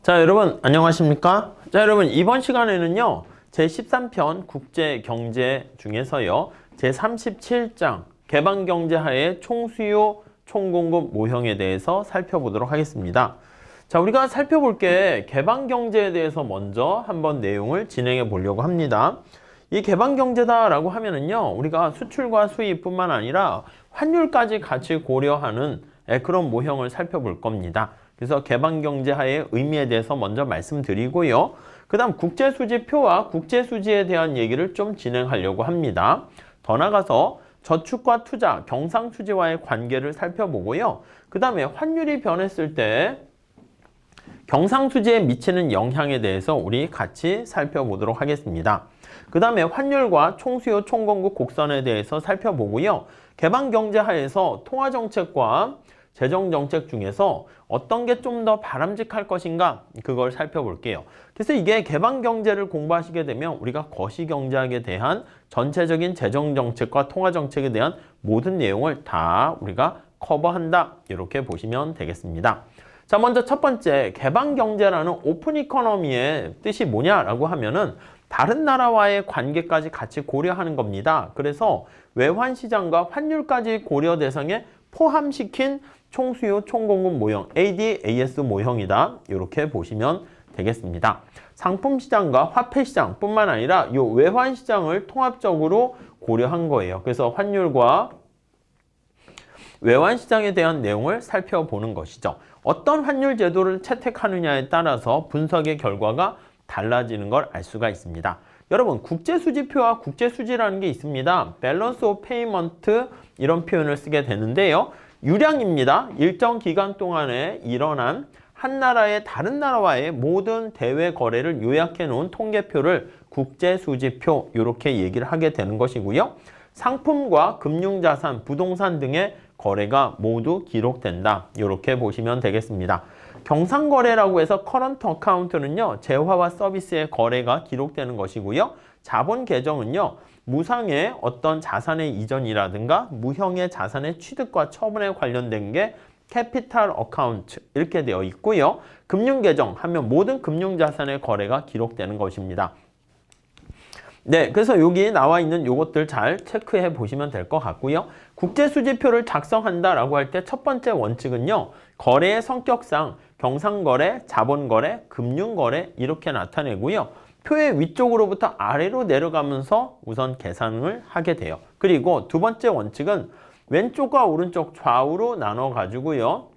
자, 여러분 안녕하십니까? 자, 여러분 이번 시간에는요. 제13편 국제경제 중에서요. 제37장 개방경제하에 총수요, 총공급 모형에 대해서 살펴보도록 하겠습니다. 자, 우리가 살펴볼 게 개방경제에 대해서 먼저 한번 내용을 진행해 보려고 합니다. 이 개방경제다라고 하면은요. 우리가 수출과 수입뿐만 아니라 환율까지 같이 고려하는 그런 모형을 살펴볼 겁니다. 그래서 개방경제하의 의미에 대해서 먼저 말씀드리고요. 그 다음 국제수지표와 국제수지에 대한 얘기를 좀 진행하려고 합니다. 더 나아가서 저축과 투자, 경상수지와의 관계를 살펴보고요. 그 다음에 환율이 변했을 때 경상수지에 미치는 영향에 대해서 우리 같이 살펴보도록 하겠습니다. 그 다음에 환율과 총수요, 총공급 곡선에 대해서 살펴보고요. 개방경제하에서 통화정책과 재정정책 중에서 어떤 게 좀 더 바람직할 것인가 그걸 살펴볼게요. 그래서 이게 개방경제를 공부하시게 되면 우리가 거시경제학에 대한 전체적인 재정정책과 통화정책에 대한 모든 내용을 다 우리가 커버한다 이렇게 보시면 되겠습니다. 자, 먼저 첫 번째 개방경제라는 오픈 이코노미의 뜻이 뭐냐라고 하면은 다른 나라와의 관계까지 같이 고려하는 겁니다. 그래서 외환시장과 환율까지 고려 대상에 포함시킨 총수요, 총공급 모형, ADAS 모형이다. 이렇게 보시면 되겠습니다. 상품시장과 화폐시장 뿐만 아니라 이 외환시장을 통합적으로 고려한 거예요. 그래서 환율과 외환시장에 대한 내용을 살펴보는 것이죠. 어떤 환율 제도를 채택하느냐에 따라서 분석의 결과가 달라지는 걸 알 수가 있습니다. 여러분, 국제수지표와 국제수지라는 게 있습니다. 밸런스 오브 페이먼트 이런 표현을 쓰게 되는데요. 유량입니다. 일정 기간 동안에 일어난 한 나라의 다른 나라와의 모든 대외 거래를 요약해 놓은 통계표를 국제수지표 이렇게 얘기를 하게 되는 것이고요. 상품과 금융자산, 부동산 등의 거래가 모두 기록된다. 이렇게 보시면 되겠습니다. 경상거래라고 해서 커런트 어카운트는요. 재화와 서비스의 거래가 기록되는 것이고요. 자본 계정은요. 무상의 어떤 자산의 이전이라든가 무형의 자산의 취득과 처분에 관련된 게 캐피탈 어카운트 이렇게 되어 있고요. 금융계정 하면 모든 금융자산의 거래가 기록되는 것입니다. 네, 그래서 여기 나와 있는 요것들 잘 체크해 보시면 될 것 같고요. 국제수지표를 작성한다라고 할 때 첫 번째 원칙은요. 거래의 성격상 경상거래, 자본거래, 금융거래 이렇게 나타내고요. 표의 위쪽으로부터 아래로 내려가면서 우선 계산을 하게 돼요. 그리고 두 번째 원칙은 왼쪽과 오른쪽 좌우로 나눠 가지고요.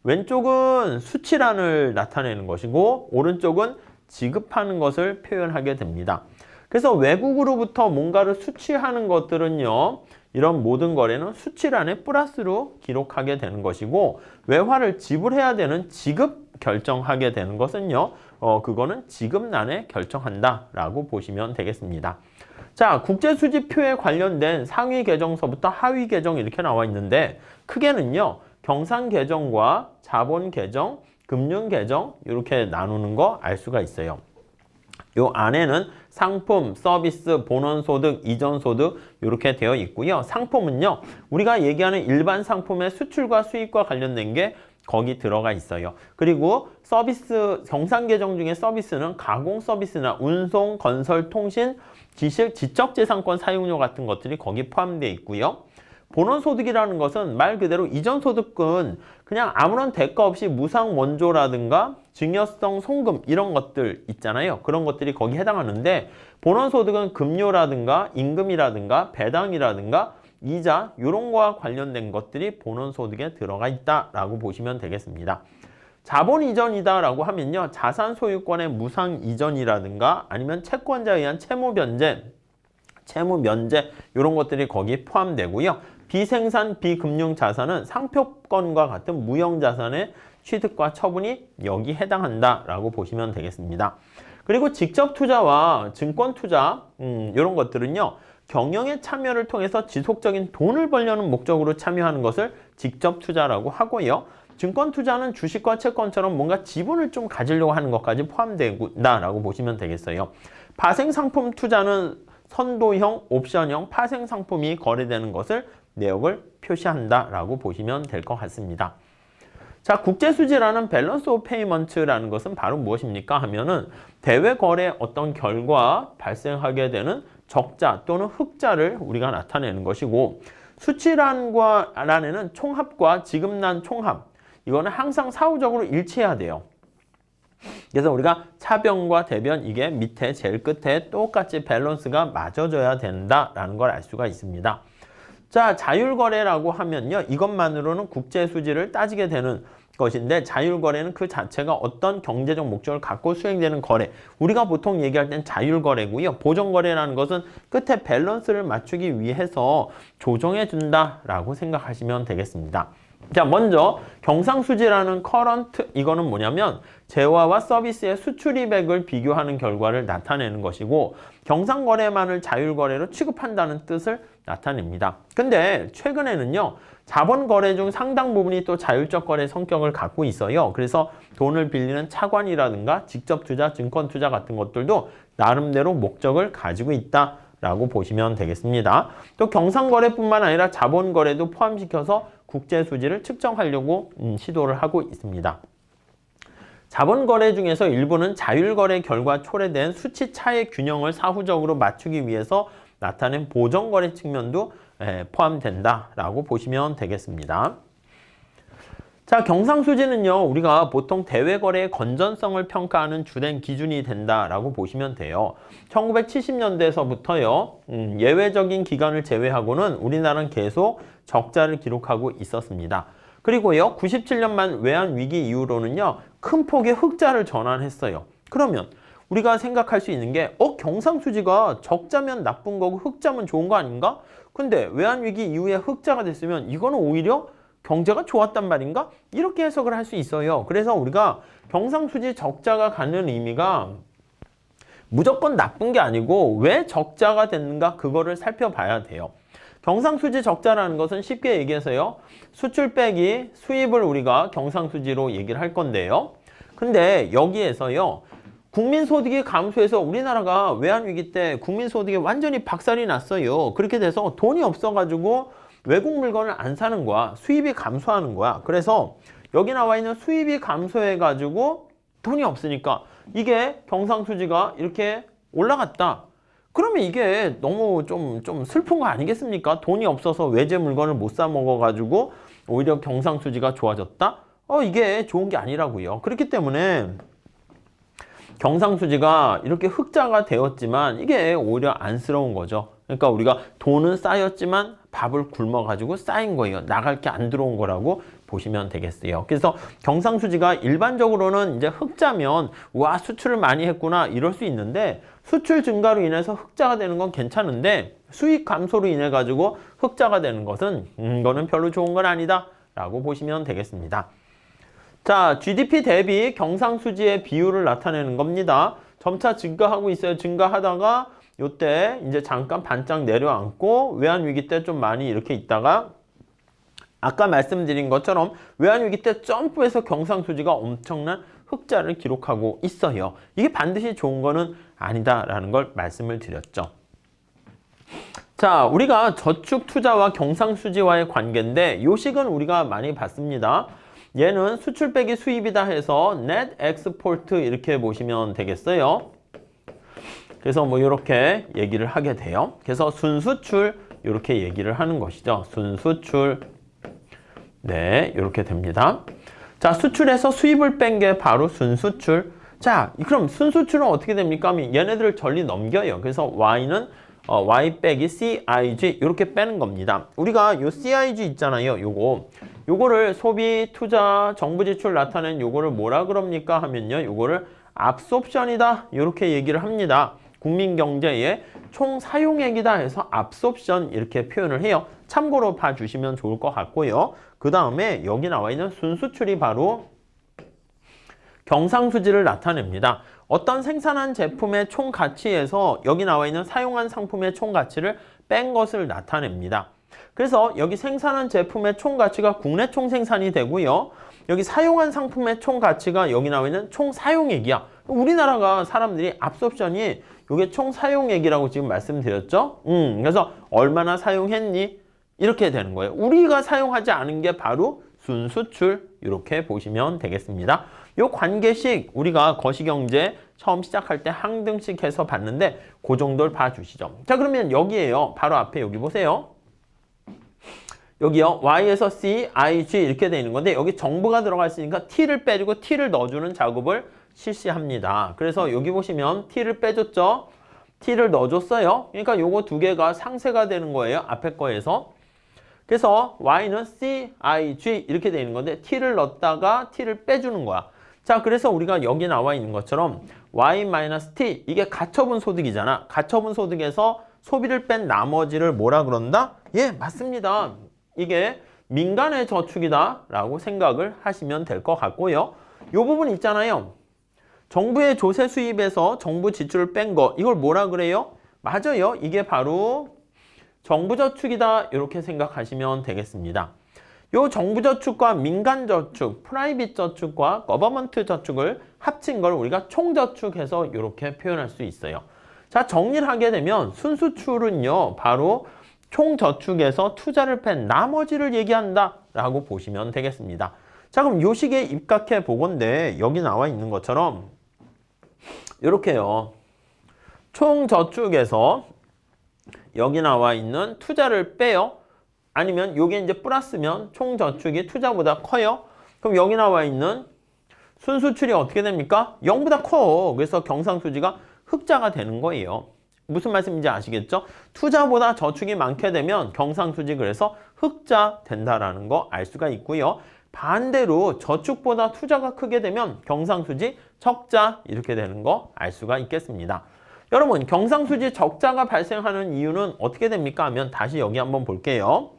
왼쪽은 수치란을 나타내는 것이고 오른쪽은 지급하는 것을 표현하게 됩니다. 그래서 외국으로부터 뭔가를 수취하는 것들은요. 이런 모든 거래는 수치란에 플러스로 기록하게 되는 것이고 외화를 지불해야 되는 지급 결정하게 되는 것은요. 그거는 지급란에 결정한다라고 보시면 되겠습니다. 자, 국제수지표에 관련된 상위 계정서부터 하위 계정 이렇게 나와 있는데 크게는요. 경상 계정과 자본 계정, 금융 계정 이렇게 나누는 거 알 수가 있어요. 요 안에는 상품, 서비스, 본원소득, 이전소득 이렇게 되어 있고요. 상품은요. 우리가 얘기하는 일반 상품의 수출과 수입과 관련된 게 거기 들어가 있어요. 그리고 서비스, 경상계정 중에 서비스는 가공 서비스나 운송, 건설, 통신, 지적재산권 사용료 같은 것들이 거기 포함되어 있고요. 본원소득이라는 것은 말 그대로 이전소득은 그냥 아무런 대가 없이 무상 원조라든가 증여성 송금 이런 것들 있잖아요. 그런 것들이 거기 해당하는데 본원소득은 급료라든가 임금이라든가 배당이라든가 이자 이런 거와 관련된 것들이 본원소득에 들어가 있다라고 보시면 되겠습니다. 자본 이전이다라고 하면요. 자산 소유권의 무상 이전이라든가 아니면 채권자에 의한 채무 변제, 채무 면제 이런 것들이 거기 포함되고요. 비생산, 비금융 자산은 상표권과 같은 무형 자산의 취득과 처분이 여기 해당한다라고 보시면 되겠습니다. 그리고 직접 투자와 증권 투자 이런 것들은요. 경영에 참여를 통해서 지속적인 돈을 벌려는 목적으로 참여하는 것을 직접 투자라고 하고요. 증권 투자는 주식과 채권처럼 뭔가 지분을 좀 가지려고 하는 것까지 포함된다라고 보시면 되겠어요. 파생상품 투자는 선도형, 옵션형, 파생상품이 거래되는 것을 내역을 표시한다라고 보시면 될 것 같습니다. 자, 국제수지라는 밸런스 오브 페이먼트라는 것은 바로 무엇입니까 하면은 대외 거래 어떤 결과 발생하게 되는 적자 또는 흑자를 우리가 나타내는 것이고, 수치란에는 총합과 지급란 총합, 이거는 항상 사후적으로 일치해야 돼요. 그래서 우리가 차변과 대변, 이게 밑에 제일 끝에 똑같이 밸런스가 맞아져야 된다라는 걸 알 수가 있습니다. 자, 자율거래라고 하면요, 이것만으로는 국제수지를 따지게 되는 것인데, 자율거래는 그 자체가 어떤 경제적 목적을 갖고 수행되는 거래, 우리가 보통 얘기할 땐 자율거래고요. 보정거래라는 것은 끝에 밸런스를 맞추기 위해서 조정해 준다라고 생각하시면 되겠습니다. 자, 먼저 경상수지라는 커런트, 이거는 뭐냐면 재화와 서비스의 수출입액을 비교하는 결과를 나타내는 것이고, 경상거래만을 자율거래로 취급한다는 뜻을 나타냅니다. 근데 최근에는요, 자본거래 중 상당 부분이 또 자율적 거래 성격을 갖고 있어요. 그래서 돈을 빌리는 차관이라든가 직접 투자, 증권 투자 같은 것들도 나름대로 목적을 가지고 있다라고 보시면 되겠습니다. 또 경상거래뿐만 아니라 자본거래도 포함시켜서 국제수지를 측정하려고 시도를 하고 있습니다. 자본거래 중에서 일부는 자율거래 결과 초래된 수치 차의 균형을 사후적으로 맞추기 위해서 나타낸 보정거래 측면도 포함된다라고 보시면 되겠습니다. 자, 경상수지는요, 우리가 보통 대외거래의 건전성을 평가하는 주된 기준이 된다라고 보시면 돼요. 1970년대에서부터요, 예외적인 기간을 제외하고는 우리나라는 계속 적자를 기록하고 있었습니다. 그리고요, 97년 말 외환위기 이후로는요, 큰 폭의 흑자를 전환했어요. 그러면 우리가 생각할 수 있는 게, 경상수지가 적자면 나쁜 거고 흑자면 좋은 거 아닌가? 근데 외환위기 이후에 흑자가 됐으면 이거는 오히려 경제가 좋았단 말인가? 이렇게 해석을 할 수 있어요. 그래서 우리가 경상수지 적자가 갖는 의미가 무조건 나쁜 게 아니고 왜 적자가 됐는가, 그거를 살펴봐야 돼요. 경상수지 적자라는 것은 쉽게 얘기해서요, 수출 빼기 수입을 우리가 경상수지로 얘기를 할 건데요. 근데 여기에서요, 국민소득이 감소해서 우리나라가 외환위기 때 국민소득이 완전히 박살이 났어요. 그렇게 돼서 돈이 없어가지고 외국 물건을 안 사는 거야. 수입이 감소하는 거야. 그래서 여기 나와 있는 수입이 감소해가지고 돈이 없으니까 이게 경상수지가 이렇게 올라갔다. 그러면 이게 너무 좀 슬픈 거 아니겠습니까? 돈이 없어서 외제 물건을 못 사 먹어가지고 오히려 경상수지가 좋아졌다? 이게 좋은 게 아니라고요. 그렇기 때문에 경상수지가 이렇게 흑자가 되었지만 이게 오히려 안쓰러운 거죠. 그러니까 우리가 돈은 쌓였지만 밥을 굶어가지고 쌓인 거예요. 나갈 게 안 들어온 거라고 보시면 되겠어요. 그래서 경상수지가 일반적으로는 이제 흑자면 와, 수출을 많이 했구나 이럴 수 있는데, 수출 증가로 인해서 흑자가 되는 건 괜찮은데 수익 감소로 인해 가지고 흑자가 되는 것은 이거는 별로 좋은 건 아니다 라고 보시면 되겠습니다. 자, GDP 대비 경상수지의 비율을 나타내는 겁니다. 점차 증가하고 있어요. 증가하다가 요때 이제 잠깐 반짝 내려앉고 외환위기 때 좀 많이 이렇게 있다가 아까 말씀드린 것처럼 외환위기 때 점프해서 경상수지가 엄청난 흑자를 기록하고 있어요. 이게 반드시 좋은 거는 아니다라는 걸 말씀을 드렸죠. 자, 우리가 저축 투자와 경상수지와의 관계인데 요 식은 우리가 많이 봤습니다. 얘는 수출 빼기 수입이다 해서 net export 이렇게 보시면 되겠어요. 그래서 뭐 이렇게 얘기를 하게 돼요. 그래서 순수출 이렇게 얘기를 하는 것이죠. 순수출. 네, 이렇게 됩니다. 자, 수출에서 수입을 뺀 게 바로 순수출. 자, 그럼 순수출은 어떻게 됩니까? 얘네들을 전리 넘겨요. 그래서 Y는 Y 빼기 CIG 이렇게 빼는 겁니다. 우리가 요 CIG 있잖아요. 요거를 소비, 투자, 정부 지출 나타낸 요거를 뭐라 그럽니까 하면요, 요거를 압소프션이다 이렇게 얘기를 합니다. 국민 경제의 총 사용액이다 해서 압소프션 이렇게 표현을 해요. 참고로 봐주시면 좋을 것 같고요. 그 다음에 여기 나와 있는 순수출이 바로 경상수지를 나타냅니다. 어떤 생산한 제품의 총 가치에서 여기 나와 있는 사용한 상품의 총 가치를 뺀 것을 나타냅니다. 그래서 여기 생산한 제품의 총 가치가 국내 총 생산이 되고요. 여기 사용한 상품의 총 가치가 여기 나와 있는 총 사용액이야. 우리나라가 사람들이 압소프션이 이게 총 사용액이라고 지금 말씀드렸죠. 그래서 얼마나 사용했니? 이렇게 되는 거예요. 우리가 사용하지 않은 게 바로 순수출 이렇게 보시면 되겠습니다. 요 관계식 우리가 거시경제 처음 시작할 때 항등식 해서 봤는데 그 정도를 봐주시죠. 자, 그러면 여기에요. 바로 앞에 여기 보세요. 여기요. Y에서 C, I, G 이렇게 되어 있는 건데 여기 정부가 들어가 있으니까 T를 빼주고 T를 넣어주는 작업을 실시합니다. 그래서 여기 보시면 T를 빼줬죠. T를 넣어줬어요. 그러니까 요거 두 개가 상쇄가 되는 거예요. 앞에 거에서. 그래서 Y는 C, I, G 이렇게 되어 있는 건데 T를 넣었다가 T를 빼주는 거야. 자, 그래서 우리가 여기 나와 있는 것처럼 Y-T 이게 가처분 소득이잖아. 가처분 소득에서 소비를 뺀 나머지를 뭐라 그런다? 예, 맞습니다. 이게 민간의 저축이다 라고 생각을 하시면 될 것 같고요. 요 부분 있잖아요. 정부의 조세 수입에서 정부 지출을 뺀 거 이걸 뭐라 그래요? 맞아요. 이게 바로 정부 저축이다 이렇게 생각하시면 되겠습니다. 요 정부 저축과 민간 저축, 프라이빗 저축과 거버먼트 저축을 합친 걸 우리가 총저축해서 이렇게 표현할 수 있어요. 자, 정리를 하게 되면 순수출은요. 바로 총저축에서 투자를 뺀 나머지를 얘기한다 라고 보시면 되겠습니다. 자, 그럼 요 식에 입각해 보건데 여기 나와 있는 것처럼 이렇게요. 총저축에서 여기 나와 있는 투자를 빼요. 아니면 요게 이제 플러스면 총저축이 투자보다 커요. 그럼 여기 나와 있는 순수출이 어떻게 됩니까? 0보다 커. 그래서 경상수지가 흑자가 되는 거예요. 무슨 말씀인지 아시겠죠? 투자보다 저축이 많게 되면 경상수지 그래서 흑자 된다라는 거 알 수가 있고요. 반대로 저축보다 투자가 크게 되면 경상수지 적자 이렇게 되는 거 알 수가 있겠습니다. 여러분, 경상수지 적자가 발생하는 이유는 어떻게 됩니까? 하면 다시 여기 한번 볼게요.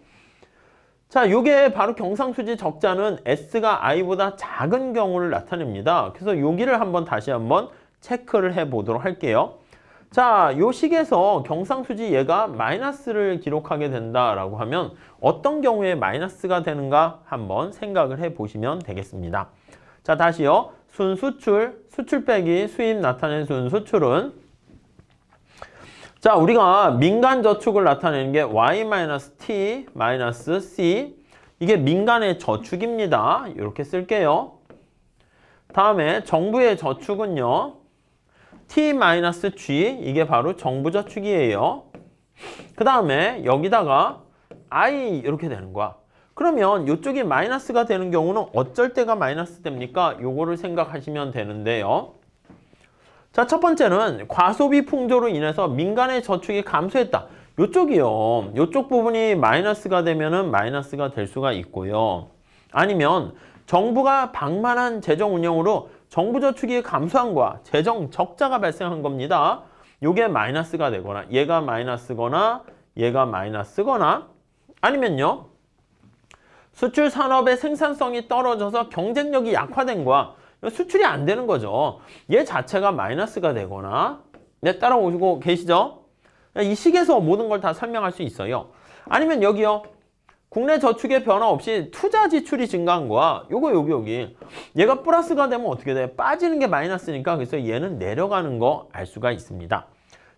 자, 요게 바로 경상수지 적자는 S가 I보다 작은 경우를 나타냅니다. 그래서 여기를 다시 한번 체크를 해 보도록 할게요. 자, 요 식에서 경상수지 얘가 마이너스를 기록하게 된다라고 하면 어떤 경우에 마이너스가 되는가 한번 생각을 해 보시면 되겠습니다. 자, 다시요. 순수출, 수출 빼기 수입 나타낸 순수출은 자, 우리가 민간 저축을 나타내는 게 Y-T-C 이게 민간의 저축입니다. 이렇게 쓸게요. 다음에 정부의 저축은요. T-G 이게 바로 정부 저축이에요. 그 다음에 여기다가 I 이렇게 되는 거야. 그러면 이쪽이 마이너스가 되는 경우는 어쩔 때가 마이너스 됩니까? 요거를 생각하시면 되는데요. 자, 첫 번째는 과소비 풍조로 인해서 민간의 저축이 감소했다. 요쪽이요. 요쪽 부분이 마이너스가 되면은 마이너스가 될 수가 있고요. 아니면 정부가 방만한 재정 운영으로 정부 저축이 감소한 거야. 재정 적자가 발생한 겁니다. 요게 마이너스가 되거나 얘가 마이너스거나 얘가 마이너스거나 아니면요. 수출 산업의 생산성이 떨어져서 경쟁력이 약화된 거야. 수출이 안 되는 거죠. 얘 자체가 마이너스가 되거나 따라오시고 계시죠? 이 식에서 모든 걸 다 설명할 수 있어요. 아니면 여기요. 국내 저축의 변화 없이 투자 지출이 증가한 거야. 여기. 얘가 플러스가 되면 어떻게 돼? 빠지는 게 마이너스니까 그래서 얘는 내려가는 거 알 수가 있습니다.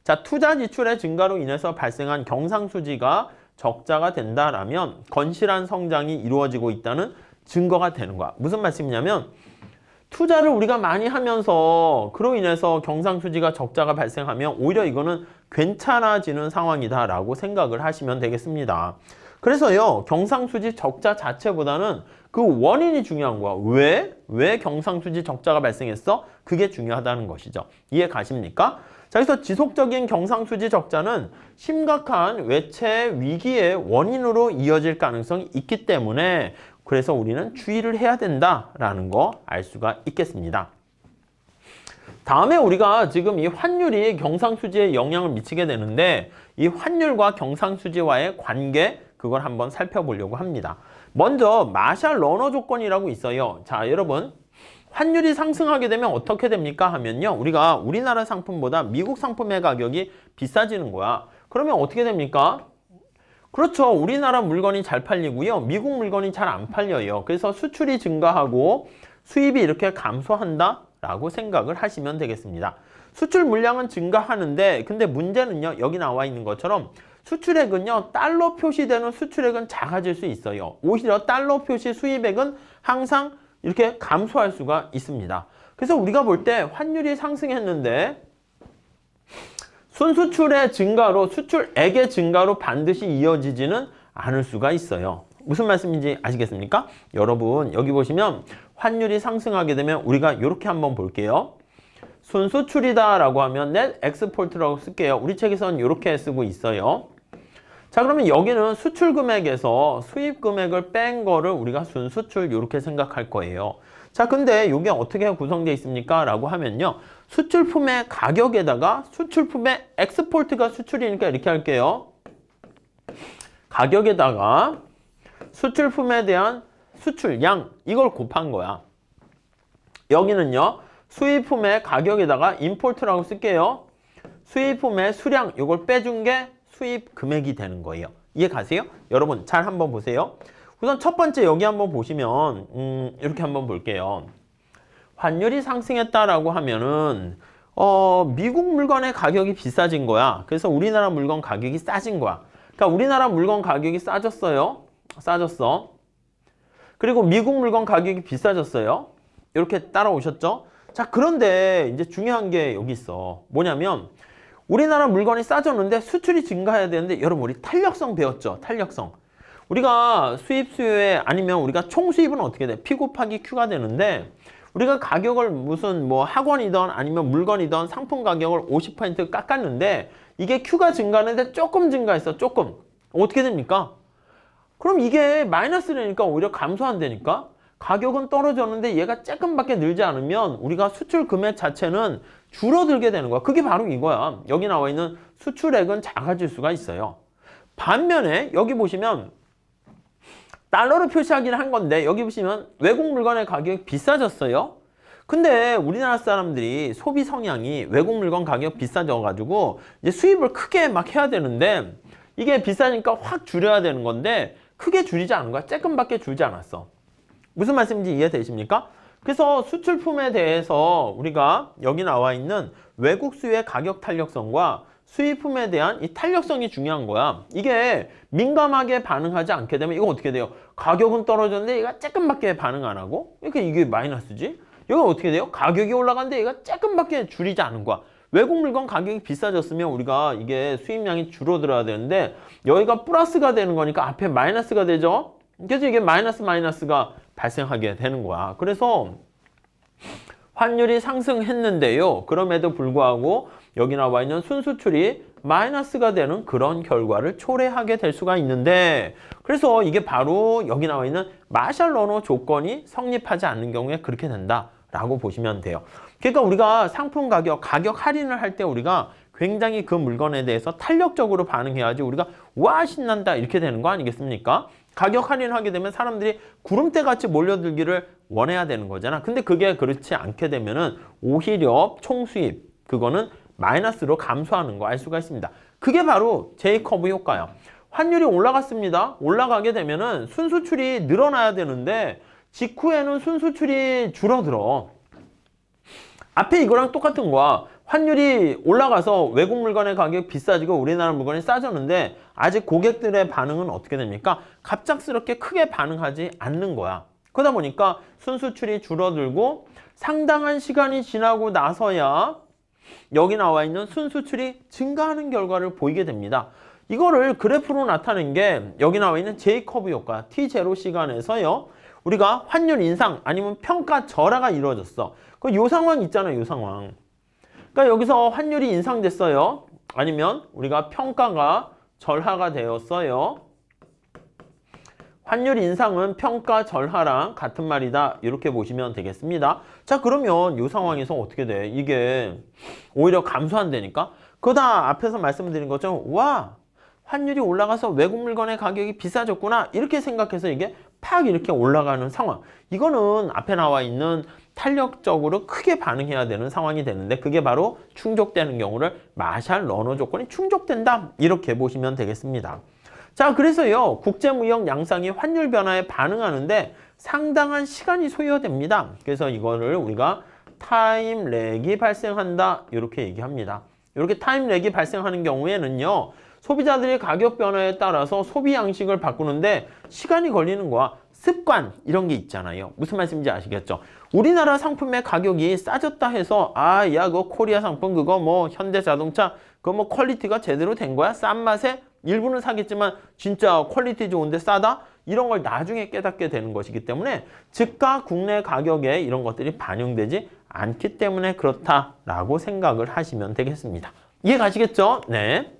자, 투자 지출의 증가로 인해서 발생한 경상수지가 적자가 된다라면 건실한 성장이 이루어지고 있다는 증거가 되는 거야. 무슨 말씀이냐면 투자를 우리가 많이 하면서 그로 인해서 경상수지가 적자가 발생하면 오히려 이거는 괜찮아지는 상황이다라고 생각을 하시면 되겠습니다. 그래서요. 경상수지 적자 자체보다는 그 원인이 중요한 거야. 왜 경상수지 적자가 발생했어? 그게 중요하다는 것이죠. 이해 가십니까? 자, 그래서 지속적인 경상수지 적자는 심각한 외채 위기의 원인으로 이어질 가능성이 있기 때문에 그래서 우리는 주의를 해야 된다라는 거 알 수가 있겠습니다. 다음에 우리가 지금 이 환율이 경상수지에 영향을 미치게 되는데 이 환율과 경상수지와의 관계 그걸 한번 살펴보려고 합니다. 먼저 마샬 러너 조건이라고 있어요. 자, 여러분 환율이 상승하게 되면 어떻게 됩니까? 하면요. 우리가 우리나라 상품보다 미국 상품의 가격이 비싸지는 거야. 그러면 어떻게 됩니까? 그렇죠. 우리나라 물건이 잘 팔리고요. 미국 물건이 잘 안 팔려요. 그래서 수출이 증가하고 수입이 이렇게 감소한다? 라고 생각을 하시면 되겠습니다. 수출 물량은 증가하는데 근데 문제는요. 여기 나와 있는 것처럼 수출액은요. 달러 표시되는 수출액은 작아질 수 있어요. 오히려 달러 표시 수입액은 항상 이렇게 감소할 수가 있습니다. 그래서 우리가 볼 때 환율이 상승했는데 순수출의 증가로 수출액의 증가로 반드시 이어지지는 않을 수가 있어요. 무슨 말씀인지 아시겠습니까? 여러분 여기 보시면 환율이 상승하게 되면 우리가 이렇게 한번 볼게요. 순수출이다 라고 하면 net export라고 쓸게요. 우리 책에서는 이렇게 쓰고 있어요. 자, 그러면 여기는 수출 금액에서 수입 금액을 뺀 거를 우리가 순수출 이렇게 생각할 거예요. 자, 근데 이게 어떻게 구성되어 있습니까? 라고 하면요. 수출품의 가격에다가 수출품의 엑스포트가 수출이니까 이렇게 할게요. 가격에다가 수출품에 대한 수출량 이걸 곱한 거야. 여기는요. 수입품의 가격에다가 임포트라고 쓸게요. 수입품의 수량 이걸 빼준 게 수입 금액이 되는 거예요. 이해 가세요? 여러분 잘 한번 보세요. 우선 첫 번째 여기 한번 보시면 이렇게 한번 볼게요. 환율이 상승했다라고 하면은 미국 물건의 가격이 비싸진 거야. 그래서 우리나라 물건 가격이 싸진 거야. 그러니까 우리나라 물건 가격이 싸졌어요. 싸졌어. 그리고 미국 물건 가격이 비싸졌어요. 이렇게 따라오셨죠? 자, 그런데 이제 중요한 게 여기 있어. 뭐냐면 우리나라 물건이 싸졌는데 수출이 증가해야 되는데 여러분 우리 탄력성 배웠죠? 탄력성. 우리가 수입 수요에 아니면 우리가 총 수입은 어떻게 돼? P 곱하기 Q가 되는데 우리가 가격을 무슨 뭐 학원이든 아니면 물건이든 상품 가격을 50% 깎았는데 이게 Q가 증가하는데 조금 증가했어. 조금. 어떻게 됩니까? 그럼 이게 마이너스라니까 오히려 감소한다니까? 가격은 떨어졌는데 얘가 조금밖에 늘지 않으면 우리가 수출 금액 자체는 줄어들게 되는 거야. 그게 바로 이거야. 여기 나와 있는 수출액은 작아질 수가 있어요. 반면에 여기 보시면 달러로 표시하긴 한 건데 여기 보시면 외국 물건의 가격이 비싸졌어요. 근데 우리나라 사람들이 소비 성향이 외국 물건 가격 비싸져가지고 이제 수입을 크게 막 해야 되는데 이게 비싸니까 확 줄여야 되는 건데 크게 줄이지 않은 거야. 조금밖에 줄지 않았어. 무슨 말씀인지 이해되십니까? 그래서 수출품에 대해서 우리가 여기 나와 있는 외국 수요의 가격 탄력성과 수입품에 대한 이 탄력성이 중요한 거야. 이게 민감하게 반응하지 않게 되면 이거 어떻게 돼요? 가격은 떨어졌는데 얘가 조금밖에 반응 안 하고 이렇게 이게 마이너스지? 이건 어떻게 돼요? 가격이 올라갔는데 얘가 조금밖에 줄이지 않은 거야. 외국 물건 가격이 비싸졌으면 우리가 이게 수입량이 줄어들어야 되는데 여기가 플러스가 되는 거니까 앞에 마이너스가 되죠? 그래서 이게 마이너스가 발생하게 되는 거야. 그래서 환율이 상승했는데요. 그럼에도 불구하고 여기 나와 있는 순수출이 마이너스가 되는 그런 결과를 초래하게 될 수가 있는데 그래서 이게 바로 여기 나와 있는 마샬 러너 조건이 성립하지 않는 경우에 그렇게 된다라고 보시면 돼요. 그러니까 우리가 상품 가격 할인을 할 때 우리가 굉장히 그 물건에 대해서 탄력적으로 반응해야지 우리가 와 신난다 이렇게 되는 거 아니겠습니까? 가격 할인하게 되면 사람들이 구름대 같이 몰려들기를 원해야 되는 거잖아. 근데 그게 그렇지 않게 되면은 오히려 총수입 그거는 마이너스로 감소하는 거 알 수가 있습니다. 그게 바로 J-커브 효과야. 환율이 올라갔습니다. 올라가게 되면은 순수출이 늘어나야 되는데 직후에는 순수출이 줄어들어. 앞에 이거랑 똑같은 거야. 환율이 올라가서 외국 물건의 가격이 비싸지고 우리나라 물건이 싸졌는데 아직 고객들의 반응은 어떻게 됩니까? 갑작스럽게 크게 반응하지 않는 거야. 그러다 보니까 순수출이 줄어들고 상당한 시간이 지나고 나서야 여기 나와 있는 순수출이 증가하는 결과를 보이게 됩니다. 이거를 그래프로 나타낸 게 여기 나와 있는 J-커브 효과 T0 시간에서요. 우리가 환율 인상 아니면 평가 절하가 이루어졌어. 요 상황 있잖아요. 요 상황. 그러니까 여기서 환율이 인상됐어요. 아니면 우리가 평가가 절하가 되었어요. 환율 인상은 평가 절하랑 같은 말이다. 이렇게 보시면 되겠습니다. 자, 그러면 이 상황에서 어떻게 돼? 이게 오히려 감소한다니까? 그러다 앞에서 말씀드린 것처럼 와! 환율이 올라가서 외국 물건의 가격이 비싸졌구나. 이렇게 생각해서 이게 팍 이렇게 올라가는 상황. 이거는 앞에 나와 있는 탄력적으로 크게 반응해야 되는 상황이 되는데 그게 바로 충족되는 경우를 마샬 러너 조건이 충족된다. 이렇게 보시면 되겠습니다. 자, 그래서요. 국제무역 양상이 환율 변화에 반응하는데 상당한 시간이 소요됩니다. 그래서 이거를 우리가 타임 렉이 발생한다. 이렇게 얘기합니다. 이렇게 타임 렉이 발생하는 경우에는요. 소비자들이 가격 변화에 따라서 소비 양식을 바꾸는데 시간이 걸리는 거야. 습관 이런 게 있잖아요. 무슨 말씀인지 아시겠죠? 우리나라 상품의 가격이 싸졌다 해서 야 그거 코리아 상품 그거 뭐 현대자동차 그거 뭐 퀄리티가 제대로 된 거야? 싼 맛에 일부는 사겠지만 진짜 퀄리티 좋은데 싸다? 이런 걸 나중에 깨닫게 되는 것이기 때문에 즉각 국내 가격에 이런 것들이 반영되지 않기 때문에 그렇다라고 생각을 하시면 되겠습니다. 이해 가시겠죠? 네.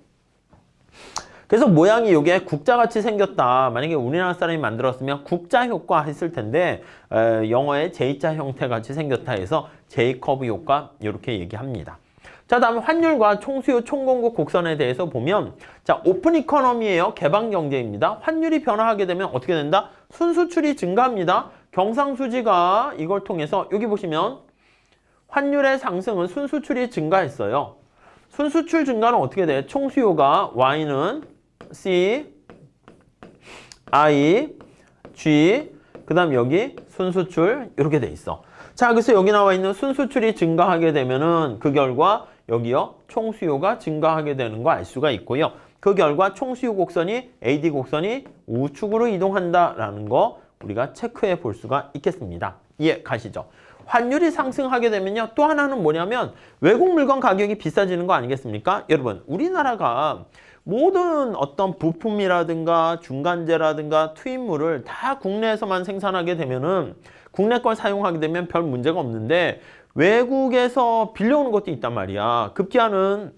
그래서 모양이 이게 국자같이 생겼다. 만약에 우리나라 사람이 만들었으면 국자 효과 했을 텐데 영어의 J자 형태 같이 생겼다 해서 J커브 효과 이렇게 얘기합니다. 자, 다음 환율과 총수요 총공급 곡선에 대해서 보면 자, 오픈 이코노미예요. 개방 경제입니다. 환율이 변화하게 되면 어떻게 된다? 순수출이 증가합니다. 경상수지가 이걸 통해서 여기 보시면 환율의 상승은 순수출이 증가했어요. 순수출 증가는 어떻게 돼? 총수요가 Y는 C, I, G, 그 다음 여기 순수출 이렇게 돼 있어. 자, 그래서 여기 나와 있는 순수출이 증가하게 되면은 그 결과 여기요 총수요가 증가하게 되는 거 알 수가 있고요. 그 결과 총수요 곡선이 AD 곡선이 우측으로 이동한다라는 거 우리가 체크해 볼 수가 있겠습니다. 이해 가시죠? 환율이 상승하게 되면요. 또 하나는 뭐냐면 외국 물건 가격이 비싸지는 거 아니겠습니까? 여러분, 우리나라가 모든 어떤 부품이라든가 중간재라든가 투입물을 다 국내에서만 생산하게 되면은 국내 걸 사용하게 되면 별 문제가 없는데 외국에서 빌려오는 것도 있단 말이야. 급기야는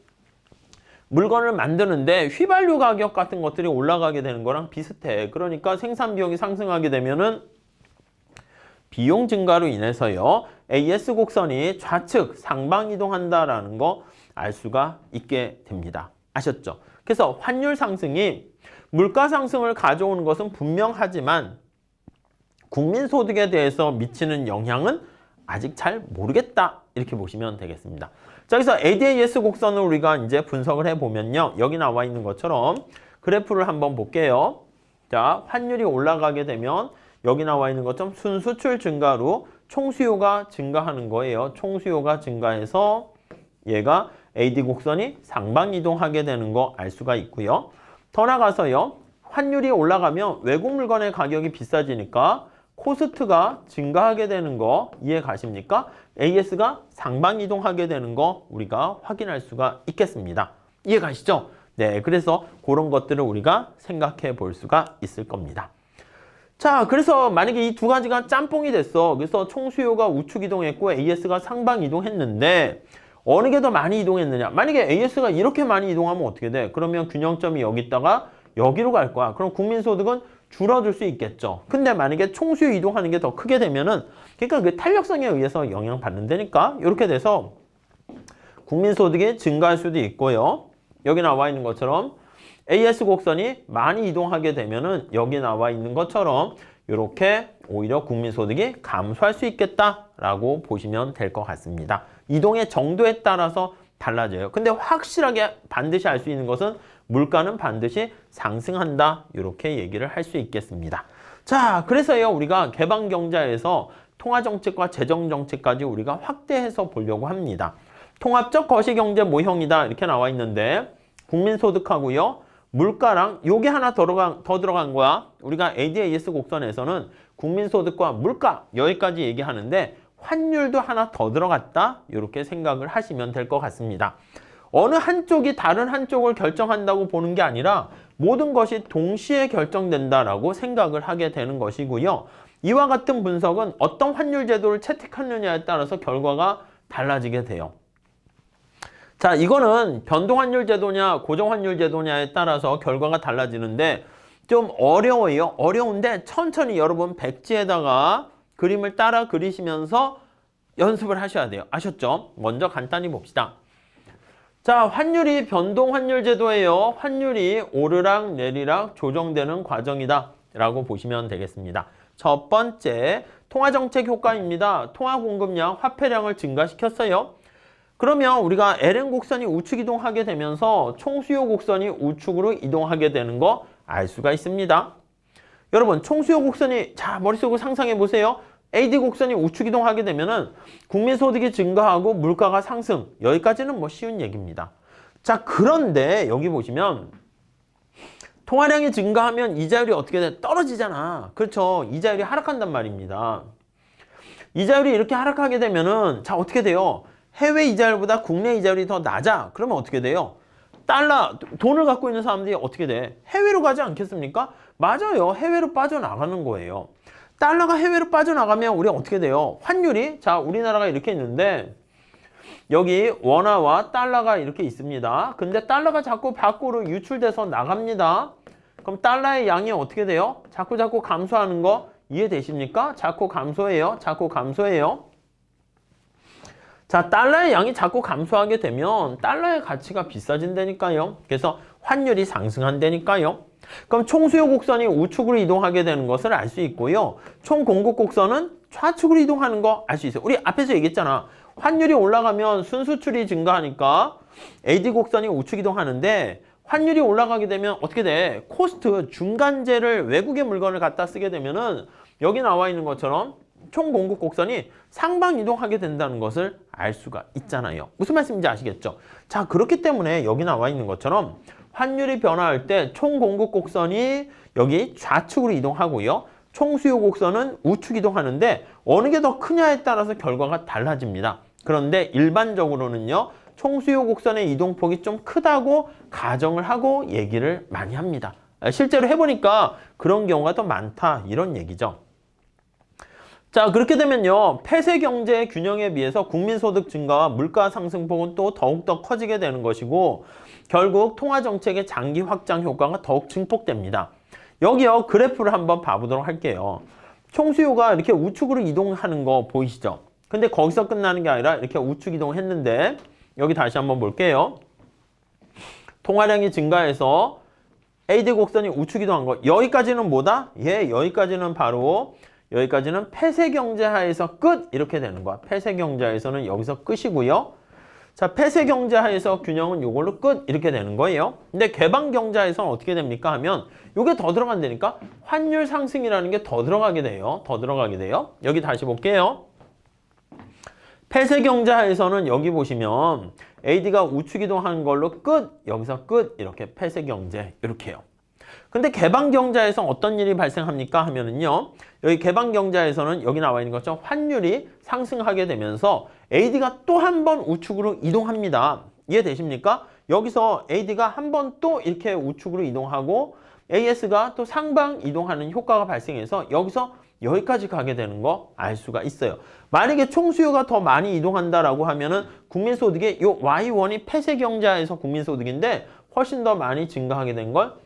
물건을 만드는데 휘발유 가격 같은 것들이 올라가게 되는 거랑 비슷해. 그러니까 생산 비용이 상승하게 되면은 비용 증가로 인해서요. AS 곡선이 좌측 상방 이동한다라는 거 알 수가 있게 됩니다. 아셨죠? 그래서 환율 상승이 물가 상승을 가져오는 것은 분명하지만 국민소득에 대해서 미치는 영향은 아직 잘 모르겠다. 이렇게 보시면 되겠습니다. 자, 그래서 ADAS 곡선을 우리가 이제 분석을 해보면요. 여기 나와 있는 것처럼 그래프를 한번 볼게요. 자, 환율이 올라가게 되면 여기 나와 있는 것처럼 순수출 증가로 총수요가 증가하는 거예요. 총수요가 증가해서 얘가 AD 곡선이 상방 이동하게 되는 거 알 수가 있고요. 더 나가서요. 환율이 올라가면 외국 물건의 가격이 비싸지니까 코스트가 증가하게 되는 거 이해 가십니까? AS가 상방 이동하게 되는 거 우리가 확인할 수가 있겠습니다. 이해 가시죠? 네, 그래서 그런 것들을 우리가 생각해 볼 수가 있을 겁니다. 자, 그래서 만약에 이 두 가지가 짬뽕이 됐어. 그래서 총수요가 우측 이동했고 AS가 상방 이동했는데 어느 게 더 많이 이동했느냐? 만약에 AS가 이렇게 많이 이동하면 어떻게 돼? 그러면 균형점이 여기 있다가 여기로 갈 거야. 그럼 국민소득은 줄어들 수 있겠죠. 근데 만약에 총수요 이동하는 게 더 크게 되면은 그러니까 그 탄력성에 의해서 영향받는다니까 이렇게 돼서 국민소득이 증가할 수도 있고요. 여기 나와 있는 것처럼 AS 곡선이 많이 이동하게 되면은 여기 나와 있는 것처럼 이렇게 오히려 국민소득이 감소할 수 있겠다라고 보시면 될 것 같습니다. 이동의 정도에 따라서 달라져요. 근데 확실하게 반드시 알 수 있는 것은 물가는 반드시 상승한다. 이렇게 얘기를 할 수 있겠습니다. 자, 그래서요 우리가 개방경제에서 통화정책과 재정정책까지 우리가 확대해서 보려고 합니다. 통합적 거시경제 모형이다 이렇게 나와 있는데 국민소득하고요 물가랑 요게 하나 더 들어간 거야. 우리가 ADAS 곡선에서는 국민소득과 물가 여기까지 얘기하는데 환율도 하나 더 들어갔다 이렇게 생각을 하시면 될 것 같습니다. 어느 한쪽이 다른 한쪽을 결정한다고 보는 게 아니라 모든 것이 동시에 결정된다라고 생각을 하게 되는 것이고요. 이와 같은 분석은 어떤 환율 제도를 채택하느냐에 따라서 결과가 달라지게 돼요. 자, 이거는 변동환율 제도냐 고정환율 제도냐에 따라서 결과가 달라지는데 좀 어려워요. 어려운데 천천히 여러분 백지에다가 그림을 따라 그리시면서 연습을 하셔야 돼요. 아셨죠? 먼저 간단히 봅시다. 자, 환율이 변동환율 제도예요. 환율이 오르락 내리락 조정되는 과정이다 라고 보시면 되겠습니다. 첫 번째, 통화정책 효과입니다. 통화공급량, 화폐량을 증가시켰어요. 그러면 우리가 LN 곡선이 우측 이동하게 되면서 총수요 곡선이 우측으로 이동하게 되는 거 알 수가 있습니다. 여러분, 총수요 곡선이 자 머릿속으로 상상해 보세요. AD 곡선이 우측 이동하게 되면은 국민소득이 증가하고 물가가 상승. 여기까지는 뭐 쉬운 얘기입니다. 자, 그런데 여기 보시면 통화량이 증가하면 이자율이 어떻게 돼? 떨어지잖아. 그렇죠. 이자율이 하락한단 말입니다. 이자율이 이렇게 하락하게 되면은 자, 어떻게 돼요? 해외 이자율보다 국내 이자율이 더 낮아. 그러면 어떻게 돼요? 돈을 갖고 있는 사람들이 어떻게 돼? 해외로 가지 않겠습니까? 맞아요. 해외로 빠져나가는 거예요. 달러가 해외로 빠져나가면 우리 어떻게 돼요? 환율이, 자, 우리나라가 이렇게 있는데 여기 원화와 달러가 이렇게 있습니다. 근데 달러가 자꾸 밖으로 유출돼서 나갑니다. 그럼 달러의 양이 어떻게 돼요? 자꾸 감소하는 거 이해되십니까? 자꾸 감소해요. 자꾸 감소해요. 자, 달러의 양이 자꾸 감소하게 되면 달러의 가치가 비싸진다니까요. 그래서 환율이 상승한다니까요. 그럼 총수요 곡선이 우측으로 이동하게 되는 것을 알 수 있고요. 총 공급 곡선은 좌측으로 이동하는 거 알 수 있어요. 우리 앞에서 얘기했잖아. 환율이 올라가면 순수출이 증가하니까 AD 곡선이 우측 이동하는데 환율이 올라가게 되면 어떻게 돼? 코스트, 중간재를 외국의 물건을 갖다 쓰게 되면은 여기 나와 있는 것처럼 총 공급 곡선이 상방 이동하게 된다는 것을 알 수가 있잖아요. 무슨 말씀인지 아시겠죠? 자, 그렇기 때문에 여기 나와 있는 것처럼 환율이 변화할 때 총 공급 곡선이 여기 좌측으로 이동하고요. 총 수요 곡선은 우측 이동하는데 어느 게 더 크냐에 따라서 결과가 달라집니다. 그런데 일반적으로는요. 총 수요 곡선의 이동폭이 좀 크다고 가정을 하고 얘기를 많이 합니다. 실제로 해보니까 그런 경우가 더 많다 이런 얘기죠. 자, 그렇게 되면요. 폐쇄 경제의 균형에 비해서 국민소득 증가와 물가 상승폭은 또 더욱더 커지게 되는 것이고 결국 통화정책의 장기 확장 효과가 더욱 증폭됩니다. 여기요. 그래프를 한번 봐보도록 할게요. 총수요가 이렇게 우측으로 이동하는 거 보이시죠? 근데 거기서 끝나는 게 아니라 이렇게 우측 이동했는데 여기 다시 한번 볼게요. 통화량이 증가해서 AD 곡선이 우측 이동한 거. 여기까지는 뭐다? 예, 여기까지는 바로 여기까지는 폐쇄 경제 하에서 끝 이렇게 되는 거야. 폐쇄 경제 하에서는 여기서 끝이고요. 자, 폐쇄 경제 하에서 균형은 이걸로 끝 이렇게 되는 거예요. 근데 개방 경제 하에서는 어떻게 됩니까? 하면 이게 더 들어간다니까 환율 상승이라는 게 더 들어가게 돼요. 더 들어가게 돼요. 여기 다시 볼게요. 폐쇄 경제 하에서는 여기 보시면 AD가 우측 이동하는 걸로 끝, 여기서 끝 이렇게 폐쇄 경제 이렇게요. 근데 개방 경제에서 어떤 일이 발생합니까? 하면은요. 여기 개방 경제에서는 여기 나와 있는 것처럼 환율이 상승하게 되면서 AD가 또 한 번 우측으로 이동합니다. 이해되십니까? 여기서 AD가 한 번 또 이렇게 우측으로 이동하고 AS가 또 상방 이동하는 효과가 발생해서 여기서 여기까지 가게 되는 거 알 수가 있어요. 만약에 총수요가 더 많이 이동한다라고 하면은 국민소득의 요 Y1이 폐쇄 경제에서 국민소득인데 훨씬 더 많이 증가하게 된 걸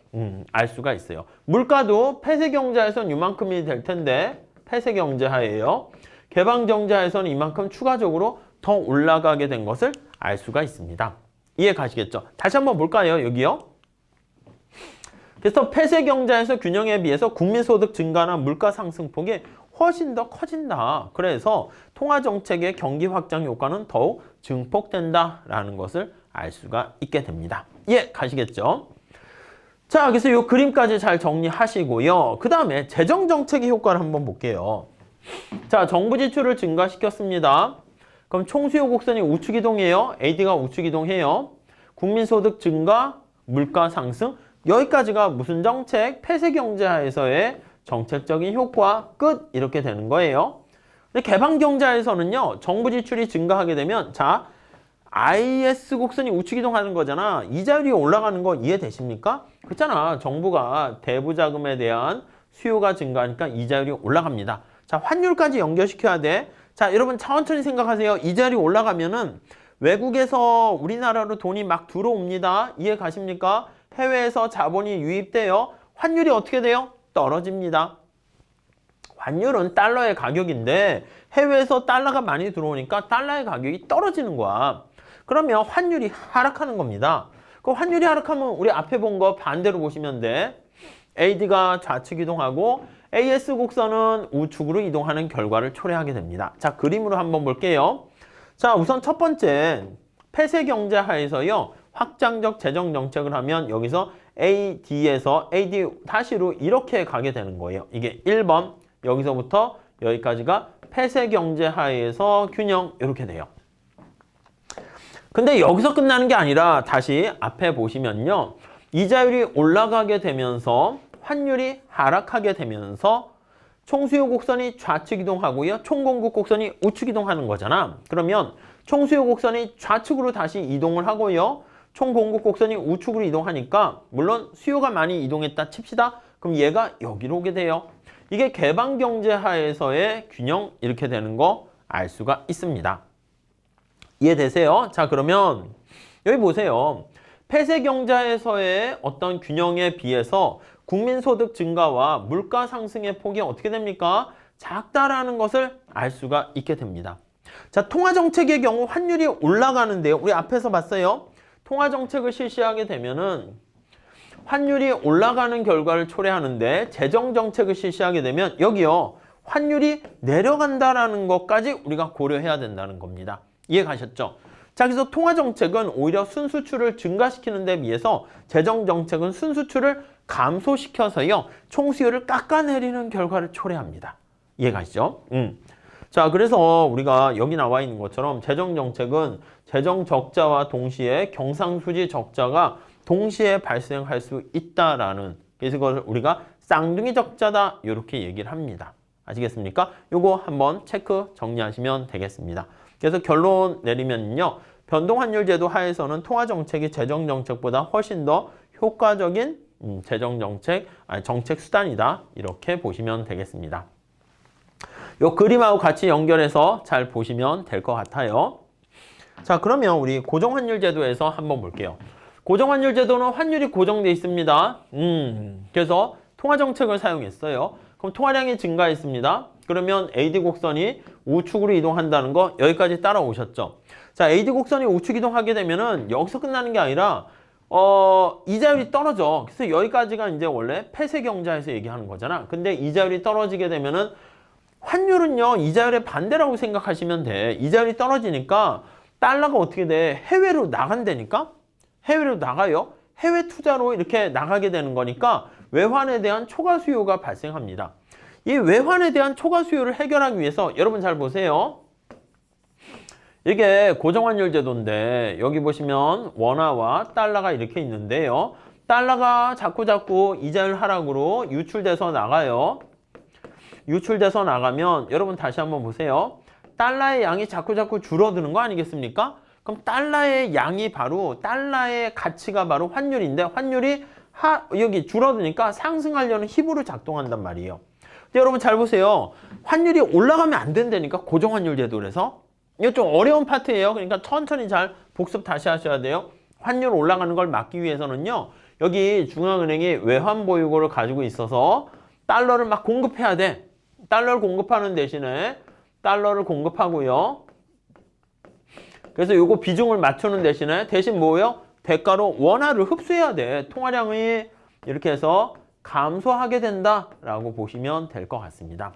알 수가 있어요. 물가도 폐쇄 경제에서는 이만큼이 될 텐데 폐쇄 경제 하에요. 개방 경제 하에서는 이만큼 추가적으로 더 올라가게 된 것을 알 수가 있습니다. 이해 가시겠죠? 다시 한번 볼까요? 여기요. 그래서 폐쇄 경제에서 균형에 비해서 국민소득 증가나 물가 상승폭이 훨씬 더 커진다. 그래서 통화정책의 경기 확장 효과는 더욱 증폭된다라는 것을 알 수가 있게 됩니다. 이해 가시겠죠? 자, 그래서 이 그림까지 잘 정리하시고요. 그 다음에 재정정책의 효과를 한번 볼게요. 자, 정부 지출을 증가시켰습니다. 그럼 총수요 곡선이 우측 이동해요. AD가 우측 이동해요. 국민소득 증가, 물가 상승. 여기까지가 무슨 정책? 폐쇄 경제하에서의 정책적인 효과 끝 이렇게 되는 거예요. 근데 개방 경제하에서는요. 정부 지출이 증가하게 되면 자, IS 곡선이 우측 이동하는 거잖아. 이자율이 올라가는 거 이해되십니까? 그렇잖아. 정부가 대부 자금에 대한 수요가 증가하니까 이자율이 올라갑니다. 자, 환율까지 연결시켜야 돼. 자, 여러분 천천히 생각하세요. 이자율이 올라가면은 외국에서 우리나라로 돈이 막 들어옵니다. 이해 가십니까? 해외에서 자본이 유입돼요. 환율이 어떻게 돼요? 떨어집니다. 환율은 달러의 가격인데 해외에서 달러가 많이 들어오니까 달러의 가격이 떨어지는 거야. 그러면 환율이 하락하는 겁니다. 그 환율이 하락하면 우리 앞에 본 거 반대로 보시면 돼. AD가 좌측 이동하고 AS 곡선은 우측으로 이동하는 결과를 초래하게 됩니다. 자, 그림으로 한번 볼게요. 자, 우선 첫 번째 폐쇄 경제 하에서요. 확장적 재정 정책을 하면 여기서 AD에서 AD 다시로 이렇게 가게 되는 거예요. 이게 1번 여기서부터 여기까지가 폐쇄 경제 하에서 균형 이렇게 돼요. 근데 여기서 끝나는 게 아니라 다시 앞에 보시면요. 이자율이 올라가게 되면서 환율이 하락하게 되면서 총수요 곡선이 좌측 이동하고요. 총공급 곡선이 우측 이동하는 거잖아. 그러면 총수요 곡선이 좌측으로 다시 이동을 하고요. 총공급 곡선이 우측으로 이동하니까 물론 수요가 많이 이동했다 칩시다. 그럼 얘가 여기로 오게 돼요. 이게 개방경제 하에서의 균형 이렇게 되는 거 알 수가 있습니다. 이해되세요? 자, 그러면 여기 보세요. 폐쇄경제에서의 어떤 균형에 비해서 국민소득 증가와 물가 상승의 폭이 어떻게 됩니까? 작다라는 것을 알 수가 있게 됩니다. 자, 통화정책의 경우 환율이 올라가는데요. 우리 앞에서 봤어요. 통화정책을 실시하게 되면은 환율이 올라가는 결과를 초래하는데 재정정책을 실시하게 되면 여기요. 환율이 내려간다라는 것까지 우리가 고려해야 된다는 겁니다. 이해 가셨죠? 자, 그래서 통화정책은 오히려 순수출을 증가시키는 데 비해서 재정정책은 순수출을 감소시켜서요. 총수요를 깎아내리는 결과를 초래합니다. 이해 가시죠? 자, 그래서 우리가 여기 나와 있는 것처럼 재정정책은 재정적자와 동시에 경상수지 적자가 동시에 발생할 수 있다라는, 그래서 그걸 우리가 쌍둥이 적자다 이렇게 얘기를 합니다. 아시겠습니까? 요거 한번 체크 정리하시면 되겠습니다. 그래서 결론 내리면요. 변동환율제도 하에서는 통화정책이 재정정책보다 훨씬 더 효과적인 정책 수단이다. 이렇게 보시면 되겠습니다. 요 그림하고 같이 연결해서 잘 보시면 될 것 같아요. 자, 그러면 우리 고정환율제도에서 한번 볼게요. 고정환율제도는 환율이 고정돼 있습니다. 그래서 통화정책을 사용했어요. 그럼 통화량이 증가했습니다. 그러면 AD 곡선이 우측으로 이동한다는 거 여기까지 따라오셨죠. 자, AD 곡선이 우측 이동하게 되면은 여기서 끝나는 게 아니라 이자율이 떨어져. 그래서 여기까지가 이제 원래 폐쇄 경제에서 얘기하는 거잖아. 근데 이자율이 떨어지게 되면은 환율은요, 이자율의 반대라고 생각하시면 돼. 이자율이 떨어지니까 달러가 어떻게 돼? 해외로 나간다니까? 해외로 나가요. 해외 투자로 이렇게 나가게 되는 거니까 외환에 대한 초과 수요가 발생합니다. 이 외환에 대한 초과 수요를 해결하기 위해서 여러분 잘 보세요. 이게 고정환율 제도인데 여기 보시면 원화와 달러가 이렇게 있는데요. 달러가 자꾸 이자율 하락으로 유출돼서 나가요. 유출돼서 나가면 여러분 다시 한번 보세요. 달러의 양이 자꾸 줄어드는 거 아니겠습니까? 그럼 달러의 양이 바로 달러의 가치가 바로 환율인데 환율이 여기 줄어드니까 상승하려는 힘으로 작동한단 말이에요. 근데 여러분 잘 보세요. 환율이 올라가면 안 된다니까 고정환율 제도라서. 이거 좀 어려운 파트예요. 그러니까 천천히 잘 복습 다시 하셔야 돼요. 환율 올라가는 걸 막기 위해서는요. 여기 중앙은행이 외환 보유고를 가지고 있어서 달러를 막 공급해야 돼. 달러를 공급하는 대신에 달러를 공급하고요. 그래서 요거 비중을 맞추는 대신 뭐예요? 대가로 원화를 흡수해야 돼. 통화량이 이렇게 해서 감소하게 된다라고 보시면 될 것 같습니다.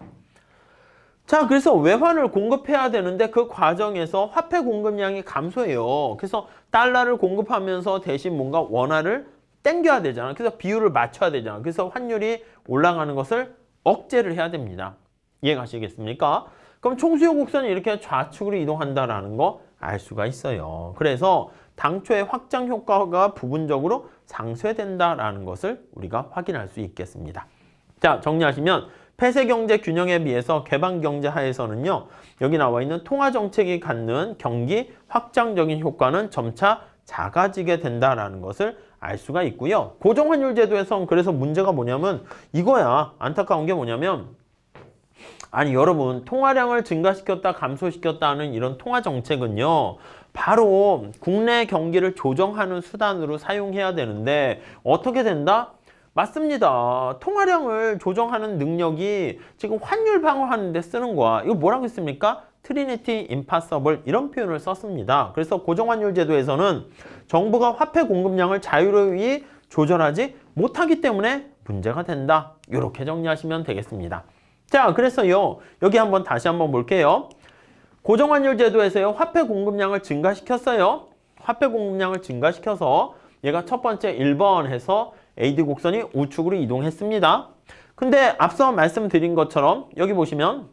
자, 그래서 외환을 공급해야 되는데 그 과정에서 화폐 공급량이 감소해요. 그래서 달러를 공급하면서 대신 뭔가 원화를 땡겨야 되잖아. 그래서 비율을 맞춰야 되잖아. 그래서 환율이 올라가는 것을 억제를 해야 됩니다. 이해가시겠습니까? 그럼 총수요 곡선이 이렇게 좌측으로 이동한다라는 거 알 수가 있어요. 그래서 당초의 확장 효과가 부분적으로 상쇄된다라는 것을 우리가 확인할 수 있겠습니다. 자, 정리하시면 폐쇄 경제 균형에 비해서 개방 경제 하에서는요. 여기 나와 있는 통화 정책이 갖는 경기 확장적인 효과는 점차 작아지게 된다라는 것을 알 수가 있고요. 고정환율 제도에선 그래서 문제가 뭐냐면 이거야. 안타까운 게 뭐냐면 아니 여러분 통화량을 증가시켰다 감소시켰다 하는 이런 통화 정책은요. 바로 국내 경기를 조정하는 수단으로 사용해야 되는데 어떻게 된다? 맞습니다. 통화량을 조정하는 능력이 지금 환율 방어하는 데 쓰는 거야. 이거 뭐라고 했습니까? 트리니티 임파서블 이런 표현을 썼습니다. 그래서 고정환율 제도에서는 정부가 화폐 공급량을 자유로이 조절하지 못하기 때문에 문제가 된다. 이렇게 정리하시면 되겠습니다. 자, 그래서요. 여기 다시 한번 볼게요. 고정환율 제도에서요. 화폐 공급량을 증가시켰어요. 화폐 공급량을 증가시켜서 얘가 첫 번째 1번 해서 AD 곡선이 우측으로 이동했습니다. 근데 앞서 말씀드린 것처럼 여기 보시면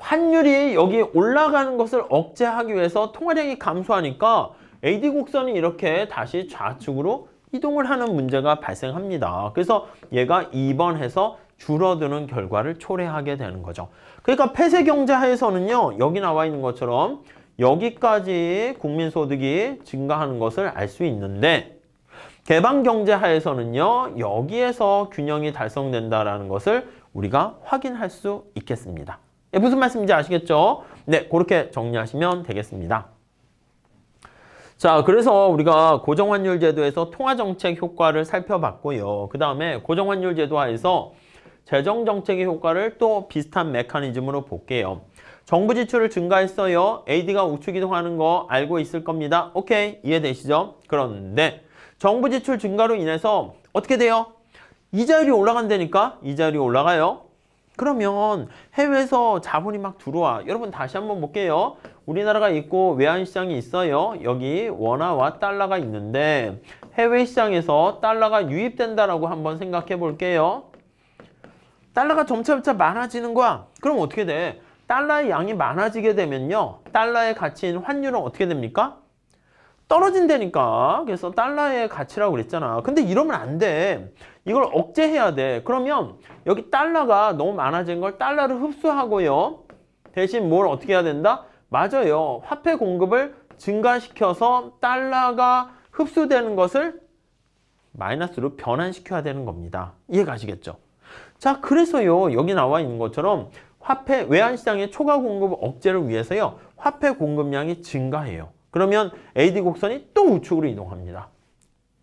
환율이 여기 올라가는 것을 억제하기 위해서 통화량이 감소하니까 AD 곡선이 이렇게 다시 좌측으로 이동을 하는 문제가 발생합니다. 그래서 얘가 2번 해서 줄어드는 결과를 초래하게 되는 거죠. 그러니까 폐쇄 경제 하에서는요, 여기 나와 있는 것처럼 여기까지 국민소득이 증가하는 것을 알 수 있는데, 개방 경제 하에서는요, 여기에서 균형이 달성된다라는 것을 우리가 확인할 수 있겠습니다. 무슨 말씀인지 아시겠죠? 네, 그렇게 정리하시면 되겠습니다. 자, 그래서 우리가 고정환율 제도에서 통화정책 효과를 살펴봤고요. 그 다음에 고정환율 제도 하에서 재정정책의 효과를 또 비슷한 메커니즘으로 볼게요. 정부 지출을 증가했어요. AD가 우측 이동하는 거 알고 있을 겁니다. 오케이, 이해되시죠? 그런데 정부 지출 증가로 인해서 어떻게 돼요? 이자율이 올라간다니까? 이자율이 올라가요. 그러면 해외에서 자본이 막 들어와. 여러분 다시 한번 볼게요. 우리나라가 있고 외환시장이 있어요. 여기 원화와 달러가 있는데 해외 시장에서 달러가 유입된다라고 한번 생각해 볼게요. 달러가 점차 많아지는 거야. 그럼 어떻게 돼? 달러의 양이 많아지게 되면요, 달러의 가치인 환율은 어떻게 됩니까? 떨어진다니까. 그래서 달러의 가치라고 그랬잖아. 근데 이러면 안 돼. 이걸 억제해야 돼. 그러면 여기 달러가 너무 많아진 걸 달러를 흡수하고요, 대신 뭘 어떻게 해야 된다? 맞아요. 화폐 공급을 증가시켜서 달러가 흡수되는 것을 마이너스로 변환시켜야 되는 겁니다. 이해가시겠죠? 자, 그래서요, 여기 나와 있는 것처럼 화폐 외환시장의 초과 공급 억제를 위해서요, 화폐 공급량이 증가해요. 그러면 AD 곡선이 또 우측으로 이동합니다.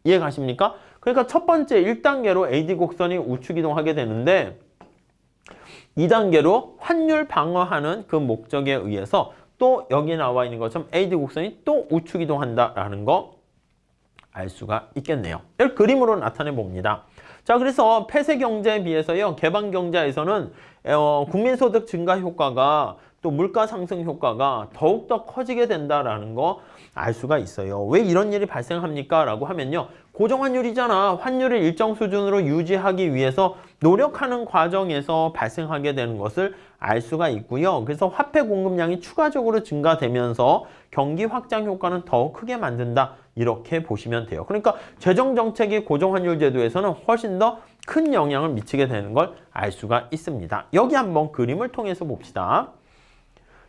이해가십니까? 그러니까 첫 번째 1단계로 AD 곡선이 우측 이동하게 되는데 2단계로 환율 방어하는 그 목적에 의해서 또 여기 나와 있는 것처럼 AD 곡선이 또 우측 이동한다라는 거 알 수가 있겠네요. 이걸 그림으로 나타내 봅니다. 자, 그래서 폐쇄 경제에 비해서요, 개방 경제에서는 국민소득 증가 효과가 또 물가 상승 효과가 더욱더 커지게 된다라는 거 알 수가 있어요. 왜 이런 일이 발생합니까? 라고 하면요, 고정환율이잖아. 환율을 일정 수준으로 유지하기 위해서 노력하는 과정에서 발생하게 되는 것을 알 수가 있고요. 그래서 화폐 공급량이 추가적으로 증가되면서 경기 확장 효과는 더 크게 만든다. 이렇게 보시면 돼요. 그러니까 재정정책이 고정환율 제도에서는 훨씬 더 큰 영향을 미치게 되는 걸 알 수가 있습니다. 여기 한번 그림을 통해서 봅시다.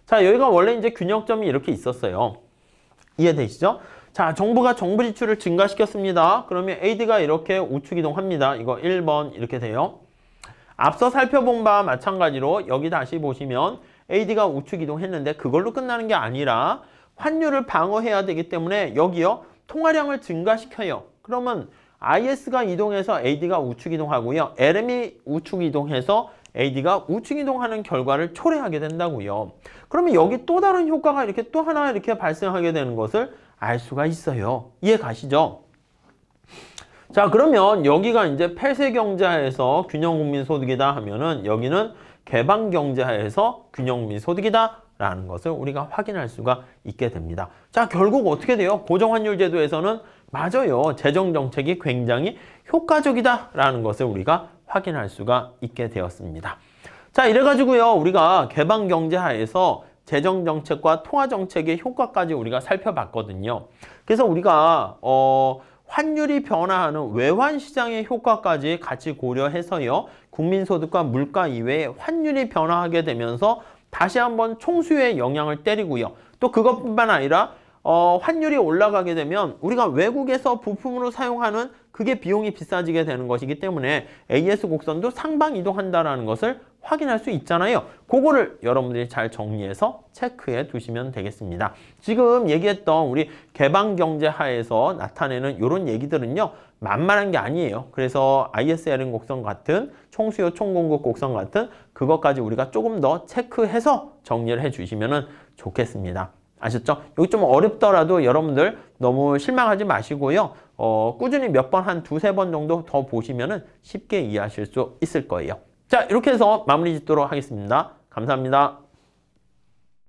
자, 여기가 원래 이제 균형점이 이렇게 있었어요. 이해되시죠? 자, 정부가 정부 지출을 증가시켰습니다. 그러면 AD가 이렇게 우측 이동합니다. 이거 1번 이렇게 돼요. 앞서 살펴본 바와 마찬가지로 여기 다시 보시면 AD가 우측 이동했는데 그걸로 끝나는 게 아니라 환율을 방어해야 되기 때문에 여기요, 통화량을 증가시켜요. 그러면 IS가 이동해서 AD가 우측 이동하고요, LM이 우측 이동해서 AD가 우측 이동하는 결과를 초래하게 된다고요. 그러면 여기 또 다른 효과가 이렇게 또 하나 이렇게 발생하게 되는 것을 알 수가 있어요. 이해 가시죠? 자, 그러면 여기가 이제 폐쇄 경제하에서 균형 국민 소득이다 하면은 여기는 개방 경제하에서 균형 국민 소득이다 라는 것을 우리가 확인할 수가 있게 됩니다. 자, 결국 어떻게 돼요? 고정환율 제도에서는 맞아요, 재정 정책이 굉장히 효과적이다 라는 것을 우리가 확인할 수가 있게 되었습니다. 자, 이래가지고요, 우리가 개방 경제 하에서 재정 정책과 통화 정책의 효과까지 우리가 살펴봤거든요. 그래서 우리가 환율이 변화하는 외환 시장의 효과까지 같이 고려해서요, 국민소득과 물가 이외에 환율이 변화하게 되면서 다시 한번 총수요에 영향을 때리고요. 또 그것뿐만 아니라 환율이 올라가게 되면 우리가 외국에서 부품으로 사용하는 그게 비용이 비싸지게 되는 것이기 때문에 AS 곡선도 상방 이동한다라는 것을 확인할 수 있잖아요. 그거를 여러분들이 잘 정리해서 체크해 두시면 되겠습니다. 지금 얘기했던 우리 개방 경제 하에서 나타내는 이런 얘기들은요, 만만한 게 아니에요. 그래서 ISLN 곡선 같은 총수요 총공급 곡선 같은 그것까지 우리가 조금 더 체크해서 정리를 해 주시면 좋겠습니다. 아셨죠? 여기 좀 어렵더라도 여러분들 너무 실망하지 마시고요. 꾸준히 몇 번, 한 두세 번 정도 더 보시면 쉽게 이해하실 수 있을 거예요. 자, 이렇게 해서 마무리 짓도록 하겠습니다. 감사합니다.